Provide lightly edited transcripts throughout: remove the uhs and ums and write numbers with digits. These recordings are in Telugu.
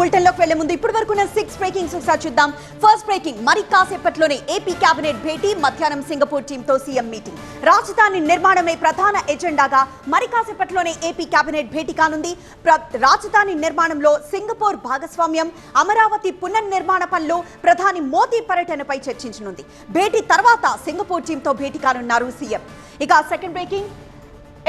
బులెటిన్లోకి వెళ్లే ముందు ఇప్పటి వరకు 6 బ్రేకింగ్స్ ఒకసారి చూద్దాం. ఫస్ట్ బ్రేకింగ్, మరి కాసేపట్లోనే ఏపీ కేబినెట్ భేటీ, మధ్యాహ్నం సింగపూర్ టీంతో సీఎం మీటింగ్. రాజధాని నిర్మాణమే ప్రధాన ఎజెండాగా మరి కాసేపట్లోనే ఏపీ కేబినెట్ భేటీ కానుంది. రాజధాని నిర్మాణంలో సింగపూర్ భాగస్వామ్యం, అమరావతి పునర్నిర్మాణ పనులు, ప్రధాని మోదీ పర్యటనపై చర్చించనుంది. భేటీ తర్వాత సింగపూర్ టీంతో భేటీ కానున్నారు సీఎం. ఇక సెకండ్ బ్రేకింగ్,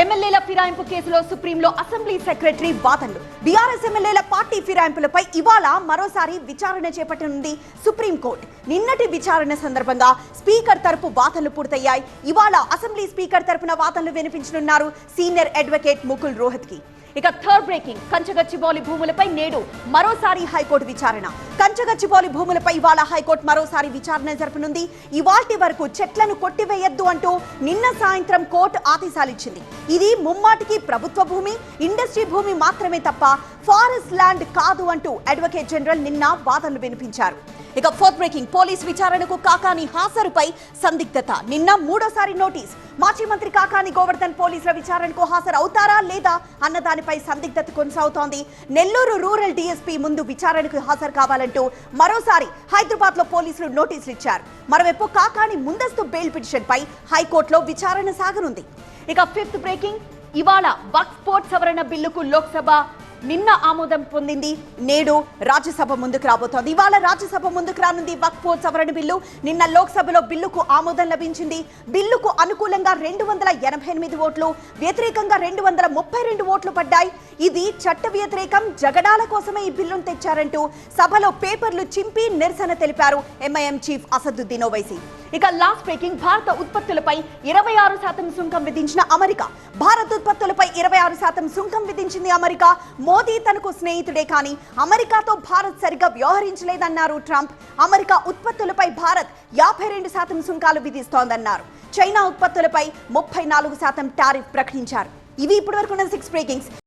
ఎమ్మెల్యేల ఫిరాయింపు కేసులో సుప్రీంలో అసెంబ్లీ సెక్రటరీ వాదనలు. బీఆర్ఎస్ ఎమ్మెల్యేల పార్టీ ఫిరాయింపులపై ఇవాళ మరోసారి విచారణ చేపట్టనుంది సుప్రీంకోర్టు. నిన్నటి విచారణ సందర్భంగా స్పీకర్ తరపు వాదనలు పూర్తయ్యాయి. ఇవాళ అసెంబ్లీ స్పీకర్ తరపున వాదనలు వినిపించనున్నారు సీనియర్ అడ్వకేట్ ముకుల్ రోహత్గి. ఇక థర్డ్ బ్రేకింగ్, కంచగచ్చిబౌలి భూములపై నేడు మరోసారి హైకోర్టు విచారణ. కంచగచ్చిబౌలి భూములపై ఇవాళ హైకోర్టు మరోసారి విచారణ జరపనుంది. ఇవాల్టి వరకు చెట్లను కొట్టివేయొద్దు అంటూ నిన్న సాయంత్రం కోర్టు ఆదేశాలిచ్చింది. ఇది ముమ్మాటికి ప్రభుత్వ భూమి, ఇండస్ట్రీ భూమి మాత్రమే తప్ప ఫారెస్ట్ ల్యాండ్ కాదు అంటూ అడ్వకేట్ జనరల్ నిన్న వాదనలు వినిపించారు. ఇక ఫోర్త్ బ్రేకింగ్, పోలీస్ విచారణకు కాకాని హాజరుపై సందిగ్ధత. నిన్న మూడోసారి నోటీస్. మాజీ మంత్రి కాకాని గోవర్ధన్ పోలీసుల విచారణకు హాజరు అవుతారా లేదా అన్న దానిపై సందిగ్ధత కొనసాగుతోంది. నెల్లూరు రూరల్ డీఎస్పీ ముందు విచారణకు హాజరు కావాలంటూ మరోసారి హైదరాబాద్ లో పోలీసులు నోటీసులు ఇచ్చారు. మరోవైపు కాకాని ముందస్తు బెయిల్ పిటిషన్ పై హైకోర్టులో విచారణ సాగనుంది. ఇక ఫిఫ్త్ బ్రేకింగ్, ఇవాళ వక్ఫ్ బోర్డు సవరణ బిల్లుకు లోక్సభ నిన్న ఆమోదం పొందింది. నేడు రాజ్యసభ ముందుకు రాబోతోంది. ఇవాళ రాజ్యసభ ముందుకు రానుంది వక్ఫ్ బోర్డు సవరణ బిల్లు. నిన్న లోక్సభలో బిల్లుకు ఆమోదం లభించింది. బిల్లుకు అనుకూలంగా 288 ఓట్లు, వ్యతిరేకంగా 232 ఓట్లు పడ్డాయి. ఇది చట్ట వ్యతిరేకం, జగడాల కోసమే ఈ బిల్లును తెచ్చారంటూ సభలో పేపర్లు చింపి నిరసన తెలిపారు ఎంఐఎం చీఫ్ అసదుద్దీన్ ఓవైసీ. ఇక లాస్ట్ బ్రేకింగ్, భారత ఉత్పత్తులపై 26% సుంకం విధించిన అమెరికా. భారత్ ఉత్పత్తులపై 26% సుంకం విధించింది అమెరికా. మోదీ తనకు స్నేహితుడే కానీ అమెరికాతో భారత్ సరిగా వ్యవహరించలేదన్నారు ట్రంప్. అమెరికా ఉత్పత్తులపై భారత్ 52% సుంకాలు విధిస్తోందన్నారు. చైనా ఉత్పత్తులపై 34% టారిఫ్ ప్రకటించారు. ఇవి ఇప్పటివరకు 6 బ్రేకింగ్స్.